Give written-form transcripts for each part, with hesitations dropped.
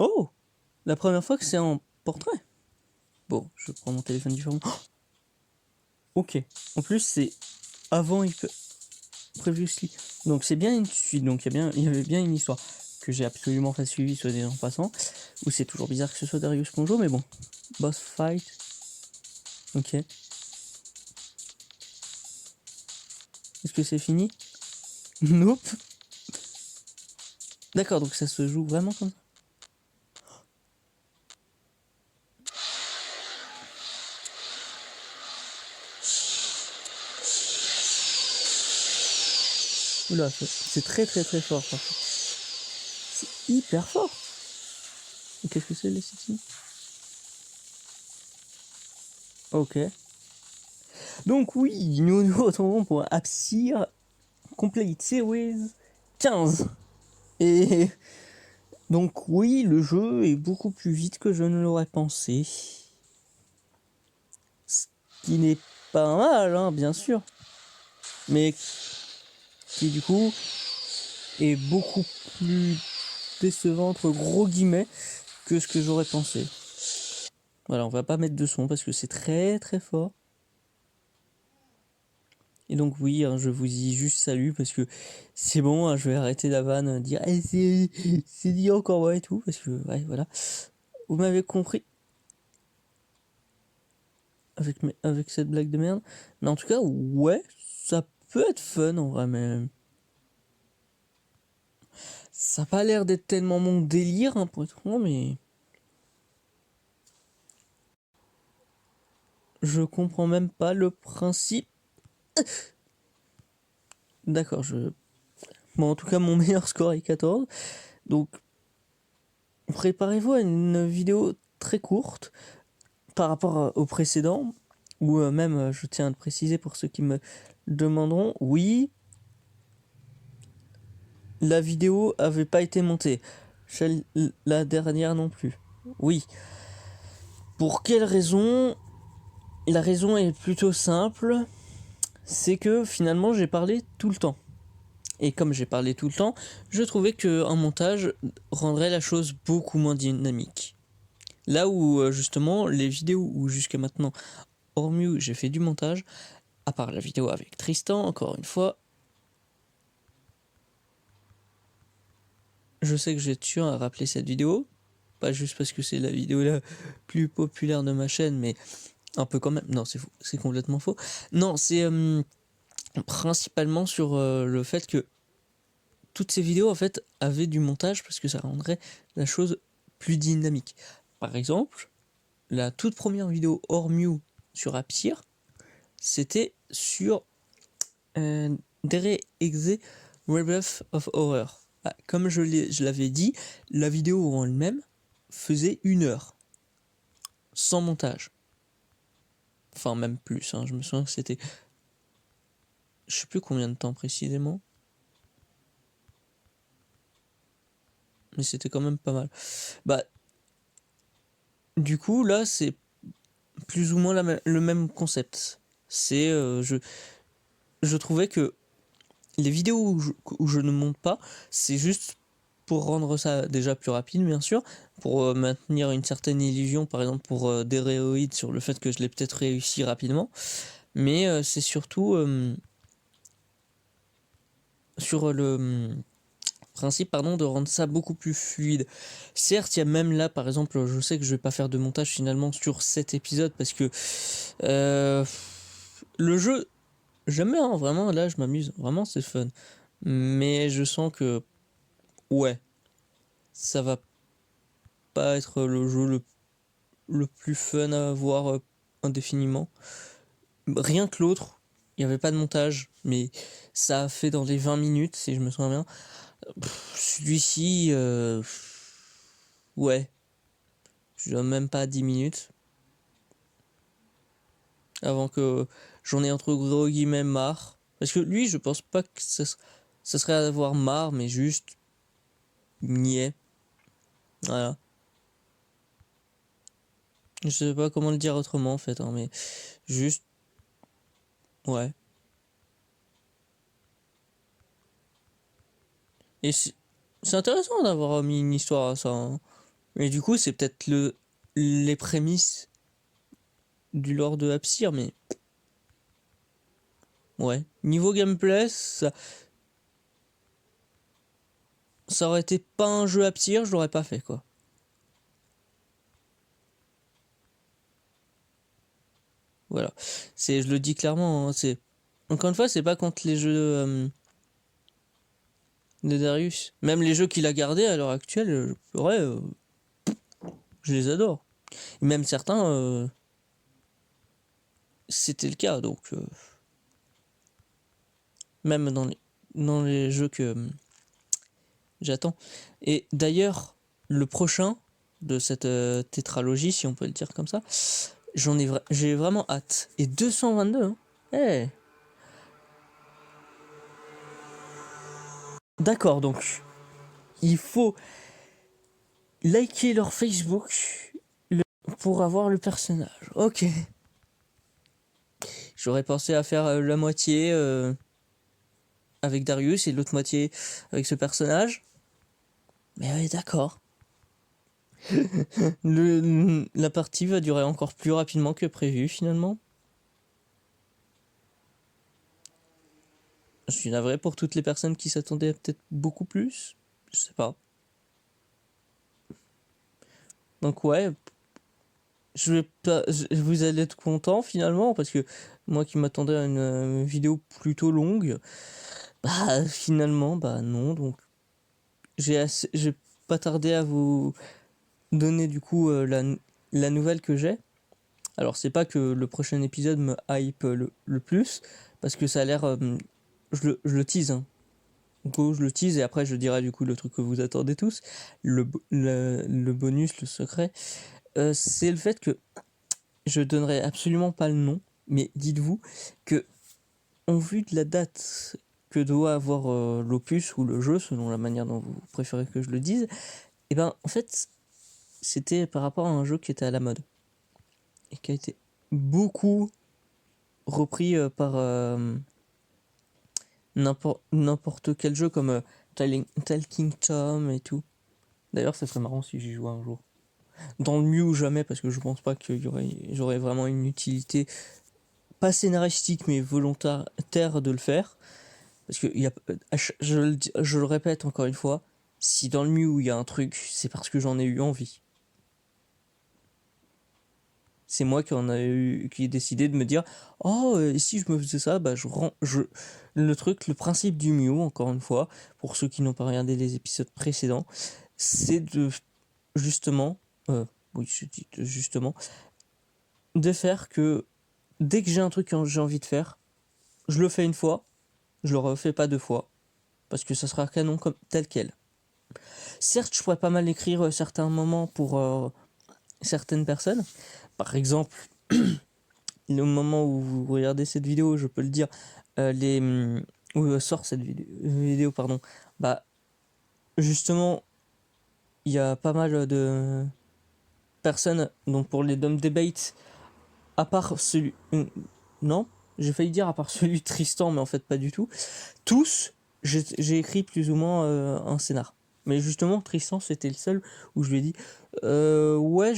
Oh, la première fois que c'est en portrait. Bon, je prends mon téléphone différemment. Oh, ok. En plus, c'est avant Previously. Donc c'est bien une suite. Donc il y avait bien une histoire que j'ai absolument pas suivie, soit dit en passant. Ou c'est toujours bizarre que ce soit Darius Conjo, mais bon. Boss fight. Ok. Est-ce que c'est fini? Nope. D'accord, donc ça se joue vraiment comme ça. Oula, c'est très très très fort. Par contre. C'est hyper fort. Et qu'est-ce que c'est les settings? Ok. Donc oui, nous nous retrouvons pour Apsir Complete Series 15. Et donc oui, le jeu est beaucoup plus vite que je ne l'aurais pensé. Ce qui n'est pas mal, hein, bien sûr. Mais qui du coup est beaucoup plus décevant entre gros guillemets que ce que j'aurais pensé. Voilà, on va pas mettre de son parce que c'est très très fort. Et donc oui, hein, je vous dis juste salut parce que c'est bon, hein, je vais arrêter la vanne, dire c'est dit encore ouais et tout, parce que ouais voilà. Vous m'avez compris avec cette blague de merde. Mais en tout cas, ouais, ça peut être fun en vrai, mais ça n'a pas l'air d'être tellement mon délire, hein, pour être franc, mais je comprends même pas le principe. D'accord, bon, en tout cas, mon meilleur score est 14. Donc, préparez-vous à une vidéo très courte par rapport au précédent, ou même, je tiens à le préciser pour ceux qui me demanderont, oui, la vidéo avait pas été montée. La dernière non plus. Oui. Pour quelle raison? La raison est plutôt simple, c'est que finalement j'ai parlé tout le temps. Et comme j'ai parlé tout le temps, je trouvais qu'un montage rendrait la chose beaucoup moins dynamique. Là où justement les vidéos où jusqu'à maintenant, hormis j'ai fait du montage, à part la vidéo avec Tristan, encore une fois, je sais que je vais être chiant à rappeler cette vidéo, pas juste parce que c'est la vidéo la plus populaire de ma chaîne, mais un peu quand même. Non, c'est faux, c'est complètement faux. Non, c'est principalement sur le fait que toutes ces vidéos en fait avaient du montage parce que ça rendrait la chose plus dynamique. Par exemple, la toute première vidéo hors Mew sur Apsir, c'était sur Dere Exe Rebirth of Horror. Ah, comme je l'avais dit, la vidéo en elle-même faisait 1 heure sans montage. Enfin, même plus, hein, je me souviens que c'était. Je sais plus combien de temps précisément. Mais c'était quand même pas mal. Bah, du coup, là, c'est plus ou moins le même concept. C'est, je trouvais que les vidéos où je ne monte pas, c'est juste pour rendre ça déjà plus rapide, bien sûr, pour maintenir une certaine illusion, par exemple pour Dereoid sur le fait que je l'ai peut-être réussi rapidement. Mais c'est surtout sur le principe de rendre ça beaucoup plus fluide. Certes, il y a même là, par exemple, je sais que je vais pas faire de montage finalement sur cet épisode parce que le jeu, j'aime bien, hein, vraiment, là je m'amuse, vraiment c'est fun. Mais je sens que, ouais, ça va pas être le jeu le plus fun à voir indéfiniment. Rien que l'autre, il n'y avait pas de montage, mais ça a fait dans les 20 minutes, si je me souviens bien. Celui-ci, ouais, je donne même pas 10 minutes avant que j'en ai entre gros guillemets marre. Parce que lui, je pense pas que ça serait à avoir marre, mais juste niais. Voilà. Je sais pas comment le dire autrement en fait, hein, mais juste, ouais. Et c'est intéressant d'avoir mis une histoire à ça, hein. Et du coup, c'est peut-être les prémices du lore de Apsir, mais ouais. Niveau gameplay, ça aurait été pas un jeu Apsir, je l'aurais pas fait, quoi. Voilà. Je le dis clairement, hein, encore une fois, c'est pas contre les jeux de Darius. Même les jeux qu'il a gardés à l'heure actuelle, je les adore. Et même certains, c'était le cas, donc même dans les jeux que j'attends. Et d'ailleurs, le prochain de cette tétralogie, si on peut le dire comme ça, j'ai vraiment hâte. Et 222, hein. Eh. D'accord, donc il faut liker leur Facebook pour avoir le personnage. Ok. J'aurais pensé à faire la moitié avec Darius et l'autre moitié avec ce personnage. Mais oui, d'accord. La partie va durer encore plus rapidement que prévu finalement. Je suis navré pour toutes les personnes qui s'attendaient à peut-être beaucoup plus. Je sais pas. Donc ouais, je vais pas, vous allez être content finalement parce que moi qui m'attendais à une vidéo plutôt longue, bah finalement bah non. Donc j'ai pas tardé à vous donner du coup la nouvelle que j'ai. Alors c'est pas que le prochain épisode me hype le plus parce que ça a l'air, je le tease, hein. Go, je le tease et après je dirai du coup le truc que vous attendez tous, le bonus, le secret. C'est le fait que je donnerai absolument pas le nom, mais dites-vous que en vue de la date que doit avoir l'opus ou le jeu, selon la manière dont vous préférez que je le dise, et ben en fait c'était par rapport à un jeu qui était à la mode et qui a été beaucoup repris par n'importe quel jeu comme Talking Tom et tout. D'ailleurs, ça serait marrant si j'y jouais un jour. Dans le mieux ou jamais, parce que je pense pas que j'aurais vraiment une utilité, pas scénaristique, mais volontaire de le faire. Parce que je le répète encore une fois, si dans le Mew il y a un truc, c'est parce que j'en ai eu envie. C'est moi qui ai décidé de me dire, oh, si je me faisais ça, bah le principe du Mew, encore une fois, pour ceux qui n'ont pas regardé les épisodes précédents, c'est de justement, oui, je dis justement, de faire que dès que j'ai un truc que j'ai envie de faire, je le fais une fois, je le refais pas deux fois, parce que ça sera canon comme tel quel. Certes, je pourrais pas mal écrire certains moments pour certaines personnes. Par exemple, le moment où vous regardez cette vidéo, je peux le dire, où sort cette vidéo, pardon, bah justement, il y a pas mal de personnes, donc pour les Dumb Debate, à part celui... non, j'ai failli dire à part celui de Tristan, mais en fait pas du tout. Tous, j'ai écrit plus ou moins un scénar. Mais justement, Tristan, c'était le seul où je lui ai dit ouais,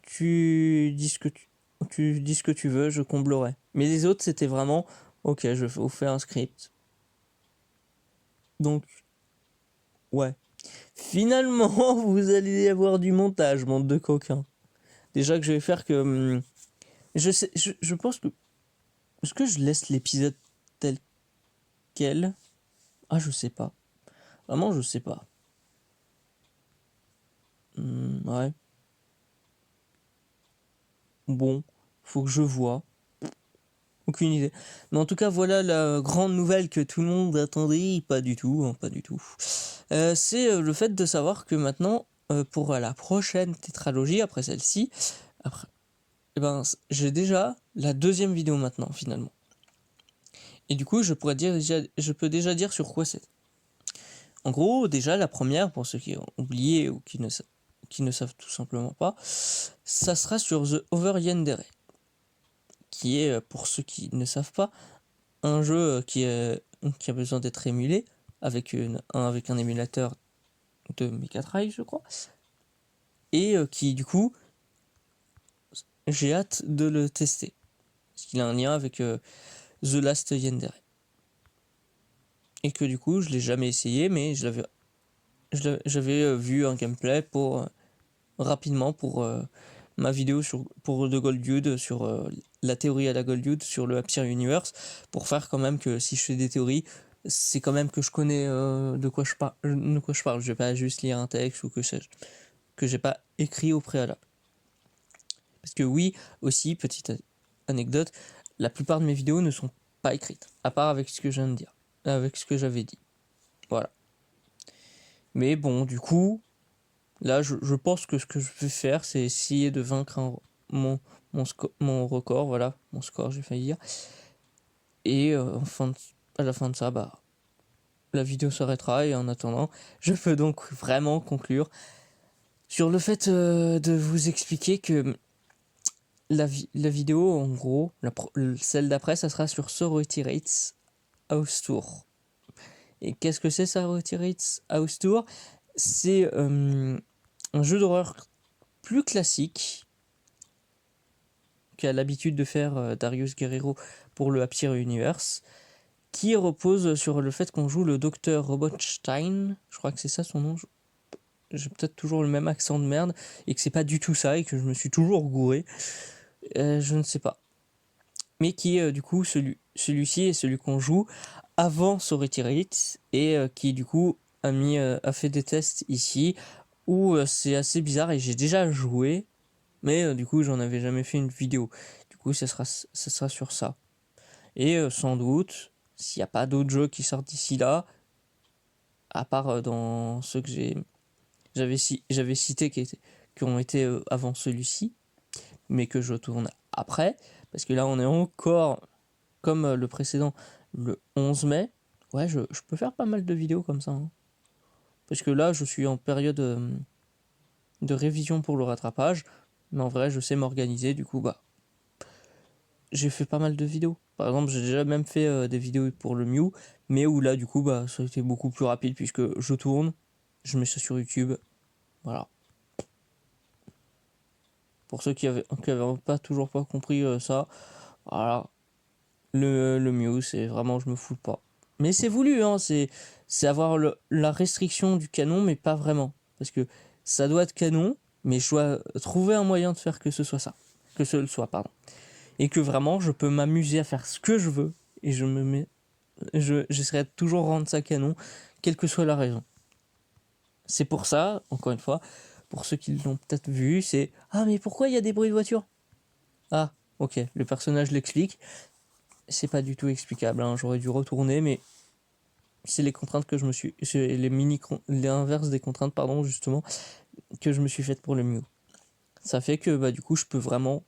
tu dis ce que tu veux, je comblerai. Mais les autres, c'était vraiment ok, je vais vous faire un script. Donc, ouais. Finalement, vous allez avoir du montage, bande de coquins. Déjà que je vais faire que. Je pense que. Est-ce que je laisse l'épisode tel quel? Ah, je sais pas. Vraiment, je sais pas. Ouais. Bon, faut que je vois. Aucune idée. Mais en tout cas, voilà la grande nouvelle que tout le monde attendait. Pas du tout, hein, pas du tout. C'est le fait de savoir que maintenant, pour la prochaine tétralogie, après celle-ci, après, eh ben, j'ai déjà la deuxième vidéo maintenant, finalement. Et du coup, je peux déjà dire sur quoi c'est. En gros, déjà, la première, pour ceux qui ont oublié ou qui ne savent tout simplement pas, ça sera sur The Over Yandere, qui est, pour ceux qui ne savent pas, un jeu qui a besoin d'être émulé avec un émulateur de Mega Drive, je crois. et qui du coup j'ai hâte de le tester parce qu'il a un lien avec The Last Yandere et que du coup je l'ai jamais essayé, mais j'avais vu un gameplay pour rapidement pour ma vidéo pour The Golddude sur la théorie à la Golddude sur le Aptir Universe, pour faire quand même que si je fais des théories, c'est quand même que je connais de quoi je parle. Je vais pas juste lire un texte ou que sais-je, que j'ai pas écrit au préalable. Parce que oui, aussi, petite anecdote, la plupart de mes vidéos ne sont pas écrites, à part avec ce que je viens de dire, avec ce que j'avais dit. Voilà. Mais bon, du coup, là, je pense que ce que je vais faire, c'est essayer de vaincre mon record, voilà, mon score, j'ai failli dire. Et à la fin de ça, bah, la vidéo s'arrêtera. Et en attendant, je peux donc vraiment conclure sur le fait de vous expliquer que la vidéo, en gros, celle d'après, ça sera sur Sorority Rates House Tour. Et qu'est-ce que c'est Sorority Rates House Tour? C'est un jeu d'horreur plus classique qu'a l'habitude de faire Darius Guerrero pour le Aptir Universe, qui repose sur le fait qu'on joue le docteur Robotstein, je crois que c'est ça son nom, j'ai peut-être toujours le même accent de merde, et que c'est pas du tout ça, et que je me suis toujours gouré, je ne sais pas. Mais qui est du coup celui-ci est celui qu'on joue avant Sorority Rates, et qui du coup a fait des tests ici, où c'est assez bizarre, et j'ai déjà joué, mais du coup j'en avais jamais fait une vidéo. Du coup ça sera sur ça. Et sans doute, s'il n'y a pas d'autres jeux qui sortent d'ici là, à part dans ceux que j'avais cités qui ont été avant celui-ci, mais que je tourne après, parce que là on est encore, comme le précédent, le 11 mai, ouais, je peux faire pas mal de vidéos comme ça, hein. Parce que là je suis en période de révision pour le rattrapage, mais en vrai je sais m'organiser, du coup bah j'ai fait pas mal de vidéos. Par exemple, j'ai déjà même fait des vidéos pour le Mew, mais où là, du coup, bah, ça a été beaucoup plus rapide puisque je tourne, je mets ça sur YouTube. Voilà. Pour ceux qui avaient toujours pas compris ça, voilà. Le Mew, c'est vraiment, je me fous pas. Mais c'est voulu, hein, c'est avoir la restriction du canon, mais pas vraiment. Parce que ça doit être canon, mais je dois trouver un moyen de faire que ce soit ça. Que ce le soit, pardon. Et que vraiment, je peux m'amuser à faire ce que je veux, et j'essaierai de toujours rendre ça canon, quelle que soit la raison. C'est pour ça, encore une fois, pour ceux qui l'ont peut-être vu, c'est « Ah, mais pourquoi il y a des bruits de voiture ?» Ah, ok, le personnage l'explique. C'est pas du tout explicable, hein, j'aurais dû retourner, mais c'est les contraintes que je me suis... C'est les inverses des contraintes, pardon, justement, que je me suis faites pour le Mew. Ça fait que, bah, du coup, je peux vraiment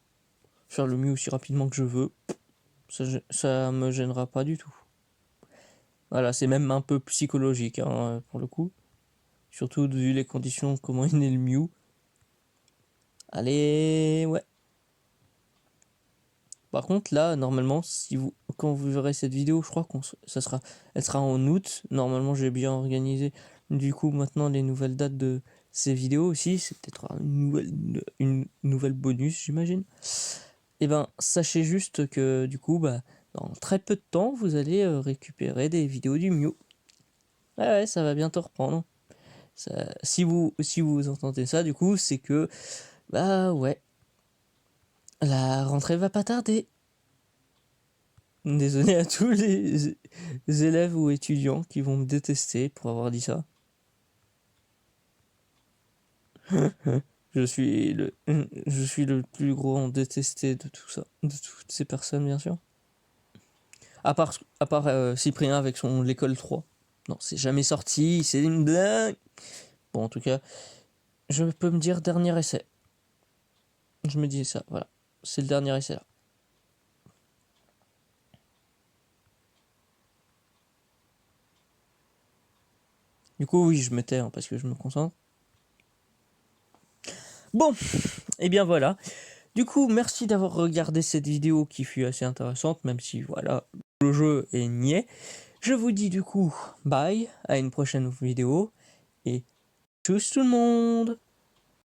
faire le Mew aussi rapidement que je veux. Ça me gênera pas du tout. Voilà, c'est même un peu psychologique, hein, pour le coup. Surtout vu les conditions, comment est né le Mew. Allez, ouais. Par contre, là, normalement, quand vous verrez cette vidéo, je crois elle sera en août. Normalement, j'ai bien organisé. Du coup, maintenant, les nouvelles dates de ces vidéos aussi, c'est peut-être une nouvelle bonus, j'imagine. Et ben, sachez juste que, du coup, bah, dans très peu de temps, vous allez récupérer des vidéos du Mew. Ouais, ça va bientôt reprendre. Si vous entendez ça, du coup, c'est que, bah ouais, la rentrée va pas tarder. Désolé à tous les élèves ou étudiants qui vont me détester pour avoir dit ça. Je suis le plus gros détesté de tout ça, de toutes ces personnes, bien sûr. À part Cyprien avec son l'école 3. Non, c'est jamais sorti, c'est une blague. Bon, en tout cas, je peux me dire dernier essai. Je me dis ça, voilà. C'est le dernier essai là. Du coup, oui, je me tais, hein, parce que je me concentre. Bon, et bien voilà. Du coup, merci d'avoir regardé cette vidéo qui fut assez intéressante, même si voilà, le jeu est niais. Je vous dis du coup bye, à une prochaine vidéo, et tchuss tout le monde!